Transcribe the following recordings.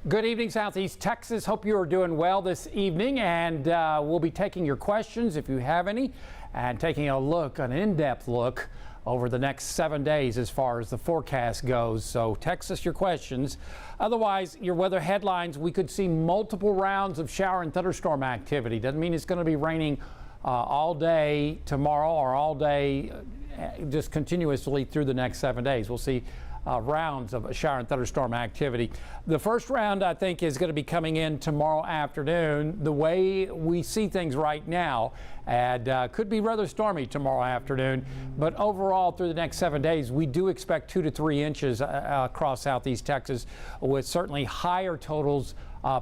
Good evening, Southeast Texas. Hope you are doing well this evening, and we'll be taking your questions if you have any, and taking a look, an in-depth look over the next 7 days as far as the forecast goes. So text us your questions. Otherwise, your weather headlines, we could see multiple rounds of shower and thunderstorm activity. Doesn't mean it's going to be raining all day tomorrow or all day just continuously through the next 7 days. We'll see rounds of shower and thunderstorm activity. The first round, I think, is going to be coming in tomorrow afternoon. The way we see things right now, and could be rather stormy tomorrow afternoon, but overall through the next 7 days, we do expect 2 to 3 inches across Southeast Texas, with certainly higher totals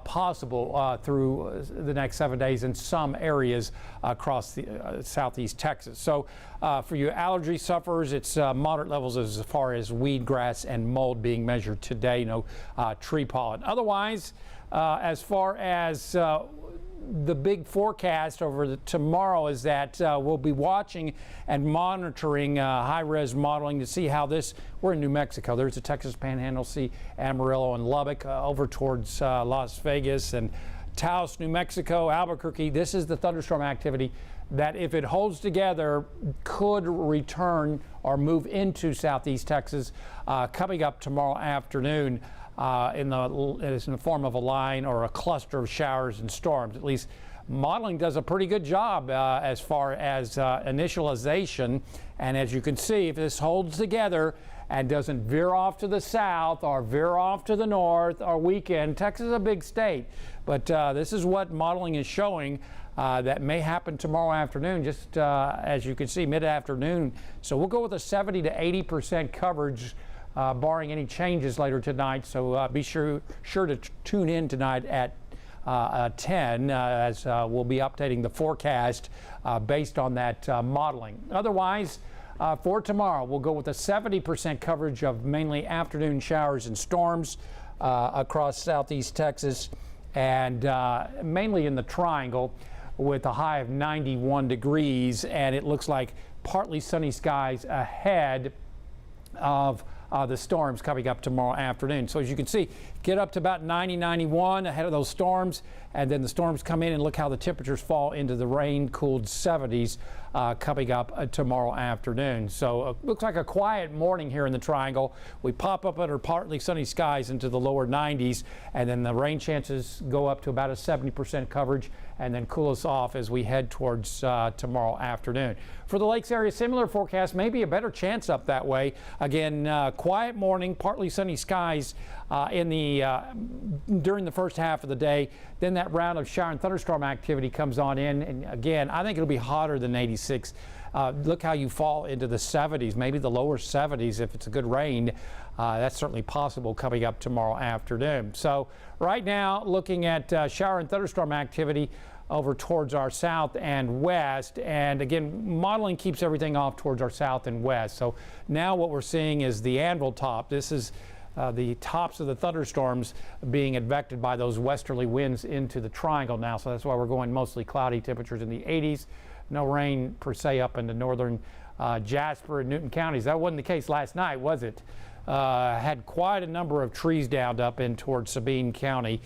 possible through the next 7 days in some areas across the Southeast Texas. So for you allergy sufferers, it's moderate levels as far as weed, grass, and mold being measured today. No tree pollen. Otherwise, as far as the big forecast over tomorrow is that we'll be watching and monitoring high-res modeling to see how this, we're in New Mexico, there's the Texas Panhandle, see Amarillo and Lubbock over towards Las Vegas and Taos, New Mexico, Albuquerque. This is the thunderstorm activity that, if it holds together, could return or move into Southeast Texas coming up tomorrow afternoon. In the form of a line or a cluster of showers and storms. At least modeling does a pretty good job as far as initialization. And as you can see, if this holds together and doesn't veer off to the south or veer off to the north or weekend, Texas is a big state. But this is what modeling is showing that may happen tomorrow afternoon, just as you can see, mid-afternoon. So we'll go with a 70 to 80% coverage, barring any changes later tonight. So be sure to tune in tonight at 10 as we'll be updating the forecast based on that modeling. Otherwise, for tomorrow, we'll go with a 70% coverage of mainly afternoon showers and storms across Southeast Texas, and mainly in the Triangle, with a high of 91 degrees, and it looks like partly sunny skies ahead of the storms coming up tomorrow afternoon. So as you can see, get up to about 90, 91 ahead of those storms, and then the storms come in, and look how the temperatures fall into the rain-cooled 70s coming up tomorrow afternoon. So looks like a quiet morning here in the Triangle. We pop up under partly sunny skies into the lower 90s, and then the rain chances go up to about a 70% coverage, and then cool us off as we head towards tomorrow afternoon. For the lakes area, similar forecast, maybe a better chance up that way. Again, quiet morning, partly sunny skies in the during the first half of the day. Then that round of shower and thunderstorm activity comes on in, and again, I think it'll be hotter than 86. Look how you fall into the 70s, maybe the lower 70s if it's a good rain. That's certainly possible coming up tomorrow afternoon. So right now, looking at shower and thunderstorm activity over towards our south and west, and again, modeling keeps everything off towards our south and west. So now what we're seeing is the anvil top. This is the tops of the thunderstorms being advected by those westerly winds into the Triangle now. So that's why we're going mostly cloudy, temperatures in the 80s. No rain per se up into northern Jasper and Newton counties. That wasn't the case last night, was it? Had quite a number of trees downed up in towards Sabine County,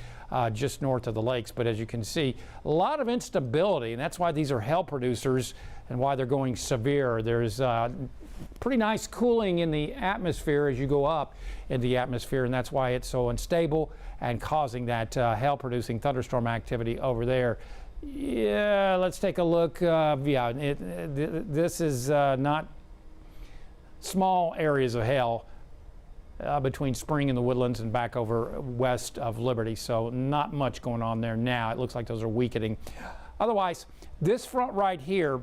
just north of the lakes. But as you can see, a lot of instability, and that's why these are hail producers and why they're going severe. There's pretty nice cooling in the atmosphere as you go up in the atmosphere, and that's why it's so unstable and causing that hail-producing thunderstorm activity over there. Yeah, let's take a look. This is not small areas of hail between Spring and the Woodlands and back over west of Liberty. So not much going on there now. It looks like those are weakening. Otherwise, this front right here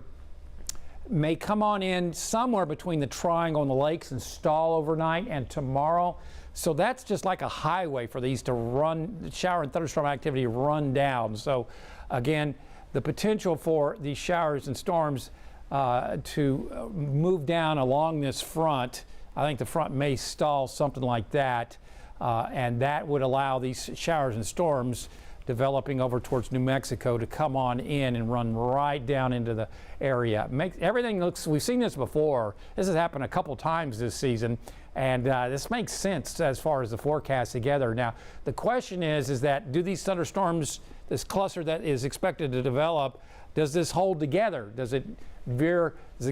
may come on in somewhere between the Triangle and the lakes and stall overnight and tomorrow. So that's just like a highway for these to run, shower and thunderstorm activity run down. So again, the potential for these showers and storms to move down along this front, I think the front may stall something like that, and that would allow these showers and storms developing over towards New Mexico to come on in and run right down into the area. Everything looks, we've seen this before. This has happened a couple times this season, and this makes sense as far as the forecast together. Now, the question is that do these thunderstorms, this cluster that is expected to develop, does this hold together? Does it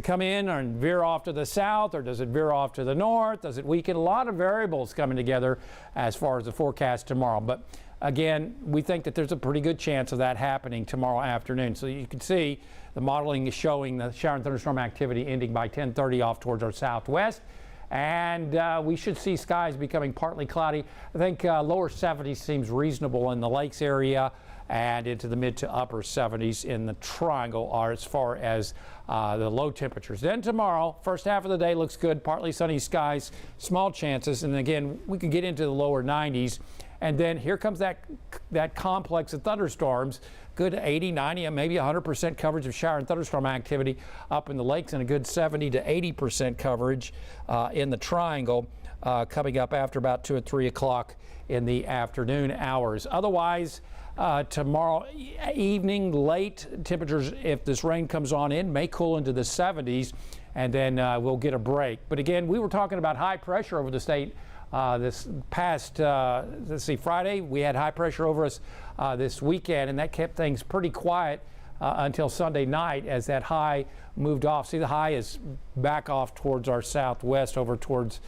come in and veer off to the south, or does it veer off to the north? Does it weaken? A lot of variables coming together as far as the forecast tomorrow. But again, we think that there's a pretty good chance of that happening tomorrow afternoon. So you can see the modeling is showing the shower and thunderstorm activity ending by 10:30 off towards our southwest. And we should see skies becoming partly cloudy. I think lower 70s seems reasonable in the lakes area, and into the mid to upper 70s in the triangle are as far as the low temperatures. Then tomorrow, first half of the day looks good, partly sunny skies, small chances, and again, we can get into the lower 90s. And then here comes that complex of thunderstorms, good 80, 90, and maybe 100% coverage of shower and thunderstorm activity up in the lakes, and a good 70 to 80% coverage in the triangle coming up after about 2 or 3 o'clock in the afternoon hours. Otherwise, tomorrow evening, late temperatures, if this rain comes on in, may cool into the 70s, and then we'll get a break. But again, we were talking about high pressure over the state this past, Friday. We had high pressure over us this weekend, and that kept things pretty quiet until Sunday night as that high moved off. See, the high is back off towards our southwest over towards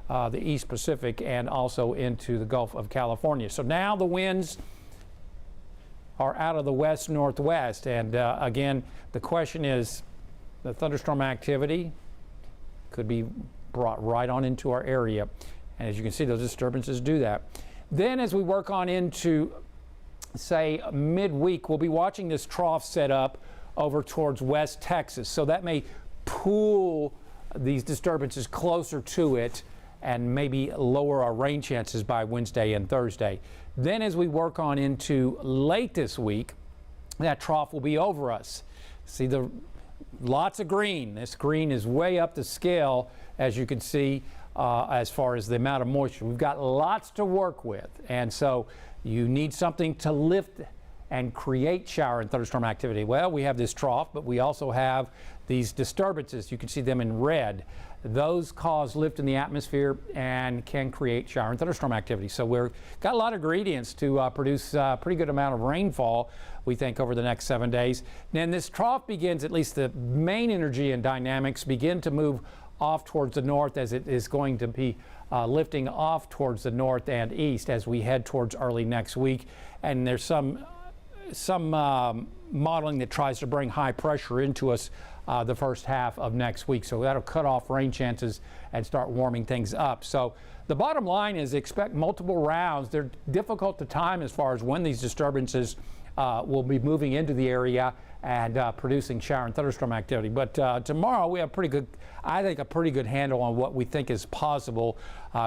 the East Pacific and also into the Gulf of California. So now the winds are out of the west-northwest, and again, the question is, the thunderstorm activity could be brought right on into our area, and as you can see, those disturbances do that. Then as we work on into, say, midweek, we'll be watching this trough set up over towards West Texas, so that may pull these disturbances closer to it and maybe lower our rain chances by Wednesday and Thursday. Then as we work on into late this week, that trough will be over us. See, lots of green. This green is way up the scale, as you can see, as far as the amount of moisture. We've got lots to work with, and so you need something to lift and create shower and thunderstorm activity. Well, we have this trough, but we also have these disturbances. You can see them in red. Those cause lift in the atmosphere and can create shower and thunderstorm activity. So we've got a lot of ingredients to produce a pretty good amount of rainfall, we think, over the next 7 days. Then this trough begins, at least the main energy and dynamics begin to move off towards the north, as it is going to be lifting off towards the north and east as we head towards early next week. And there's some modeling that tries to bring high pressure into us the first half of next week. So that'll cut off rain chances and start warming things up. So the bottom line is expect multiple rounds. They're difficult to time as far as when these disturbances will be moving into the area and producing shower and thunderstorm activity. But tomorrow we have a pretty good handle on what we think is possible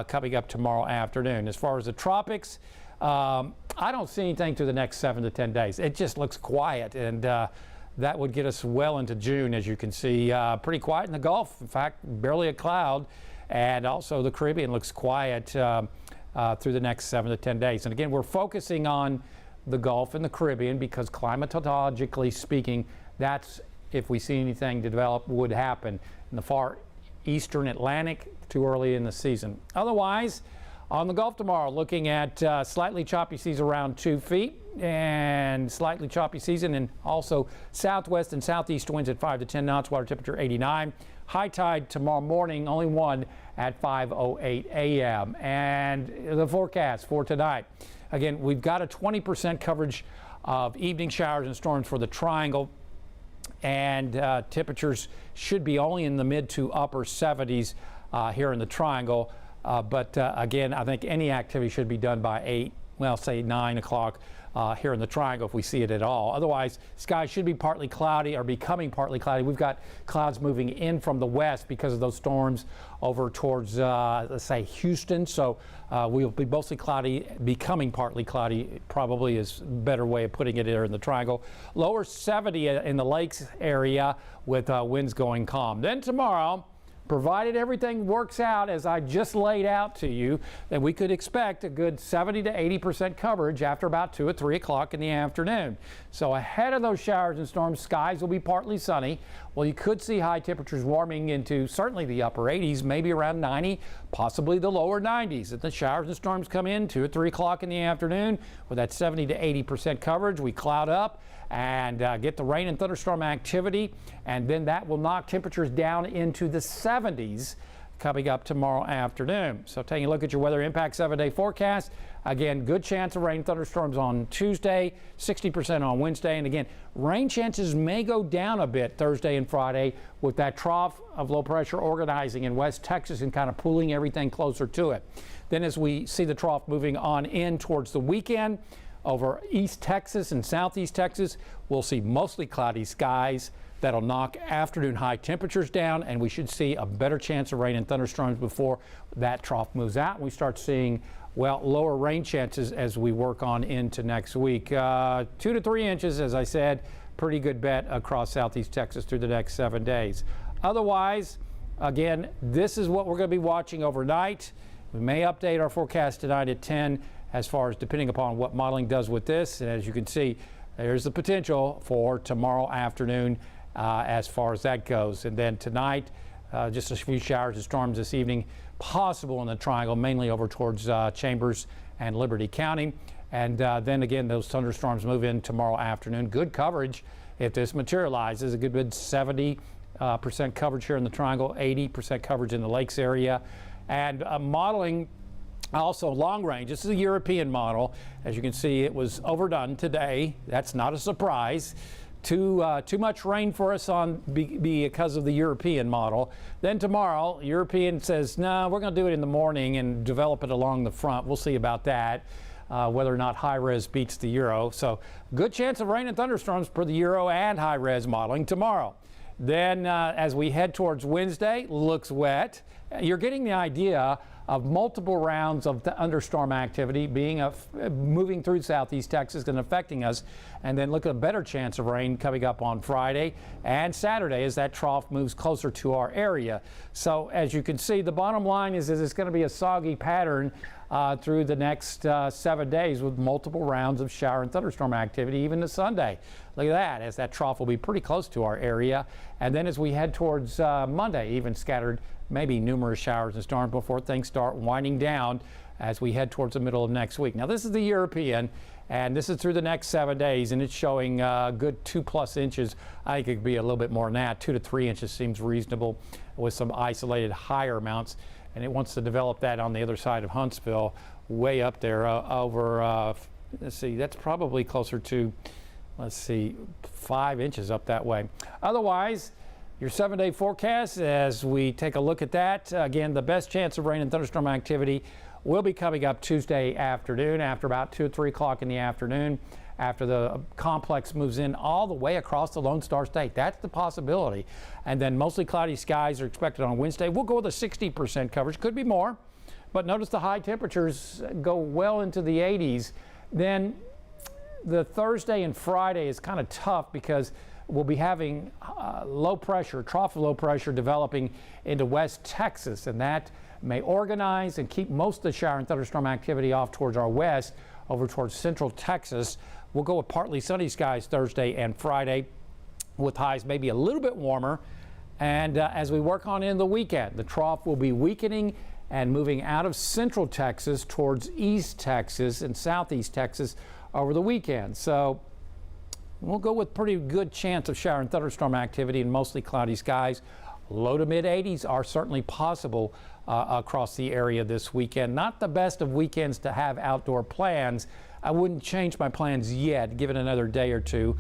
coming up tomorrow afternoon. As far as the tropics, I don't see anything through the next 7 to 10 days. It just looks quiet, and that would get us well into June, as you can see. Pretty quiet in the Gulf. In fact, barely a cloud. And also the Caribbean looks quiet through the next 7 to 10 days. And again, we're focusing on the Gulf and the Caribbean because climatologically speaking, that's, if we see anything to develop, would happen in the far eastern Atlantic too early in the season. Otherwise, on the Gulf tomorrow, looking at slightly choppy seas around 2 feet and slightly choppy season, and also southwest and southeast winds at 5 to 10 knots, water temperature 89. High tide tomorrow morning, only 1 at 5:08 a.m. And the forecast for tonight. Again, we've got a 20% coverage of evening showers and storms for the triangle, and temperatures should be only in the mid to upper 70s here in the triangle. But again, I think any activity should be done by 9 o'clock here in the triangle if we see it at all. Otherwise, skies should be partly cloudy or becoming partly cloudy. We've got clouds moving in from the west because of those storms over towards, let's say, Houston. So we'll be mostly cloudy, becoming partly cloudy, probably is a better way of putting it here in the triangle. Lower 70 in the lakes area with winds going calm. Then tomorrow, provided everything works out as I just laid out to you, then we could expect a good 70 to 80% coverage after about 2 or 3 o'clock in the afternoon. So ahead of those showers and storms, skies will be partly sunny. Well, you could see high temperatures warming into certainly the upper 80s, maybe around 90, possibly the lower 90s. If the showers and storms come in 2 or 3 o'clock in the afternoon with that 70 to 80% coverage, we cloud up and get the rain and thunderstorm activity, and then that will knock temperatures down into the 70s coming up tomorrow afternoon. So taking a look at your weather impact 7-day forecast, again, good chance of rain thunderstorms on Tuesday, 60% on Wednesday, and again, rain chances may go down a bit Thursday and Friday with that trough of low pressure organizing in West Texas and kind of pulling everything closer to it. Then as we see the trough moving on in towards the weekend, over East Texas and Southeast Texas, we'll see mostly cloudy skies. That'll knock afternoon high temperatures down, and we should see a better chance of rain and thunderstorms before that trough moves out. We start seeing, well, lower rain chances as we work on into next week. 2 to 3 inches, as I said, pretty good bet across Southeast Texas through the next 7 days. Otherwise, again, this is what we're going to be watching overnight. We may update our forecast tonight at 10 as far as depending upon what modeling does with this. And as you can see, there's the potential for tomorrow afternoon as far as that goes. And then tonight, just a few showers and storms this evening, possible in the triangle, mainly over towards Chambers and Liberty County. And then again, those thunderstorms move in tomorrow afternoon. Good coverage if this materializes, a good 70% coverage here in the triangle, 80% coverage in the lakes area. And modeling also long range. This is a European model. As you can see, it was overdone today. That's not a surprise. Too much rain for us because of the European model. Then tomorrow, European says, no, we're going to do it in the morning and develop it along the front. We'll see about that, whether or not high-res beats the Euro. So good chance of rain and thunderstorms for the Euro and high-res modeling tomorrow. Then as we head towards Wednesday, looks wet. You're getting the idea of multiple rounds of thunderstorm activity being moving through Southeast Texas and affecting us. And then look at a better chance of rain coming up on Friday and Saturday as that trough moves closer to our area. So as you can see, the bottom line is it's going to be a soggy pattern through the next 7 days with multiple rounds of shower and thunderstorm activity, even to Sunday. Look at that, as that trough will be pretty close to our area. And then as we head towards Monday, even scattered, maybe numerous showers and storms before things start winding down as we head towards the middle of next week. Now, this is the European, and this is through the next 7 days, and it's showing a good 2+ inches. I think it could be a little bit more than that. 2 to 3 inches seems reasonable with some isolated higher amounts. And it wants to develop that on the other side of Huntsville, way up there over, let's see, that's probably closer to, let's see, 5 inches up that way. Otherwise, your 7-day forecast, as we take a look at that, again, the best chance of rain and thunderstorm activity will be coming up Tuesday afternoon after about 2 or 3 o'clock in the afternoon, after the complex moves in all the way across the Lone Star State. That's the possibility. And then mostly cloudy skies are expected on Wednesday. We'll go with a 60% coverage, could be more, but notice the high temperatures go well into the 80s. Then the Thursday and Friday is kind of tough because we'll be having low pressure, trough of low pressure developing into West Texas, and that may organize and keep most of the shower and thunderstorm activity off towards our west, over towards central Texas. We'll go with partly sunny skies Thursday and Friday with highs maybe a little bit warmer. And as we work on in the weekend, the trough will be weakening and moving out of central Texas towards East Texas and Southeast Texas over the weekend. So we'll go with pretty good chance of shower and thunderstorm activity and mostly cloudy skies. Low to mid 80s are certainly possible across the area this weekend. Not the best of weekends to have outdoor plans. I wouldn't change my plans yet, give it another day or two.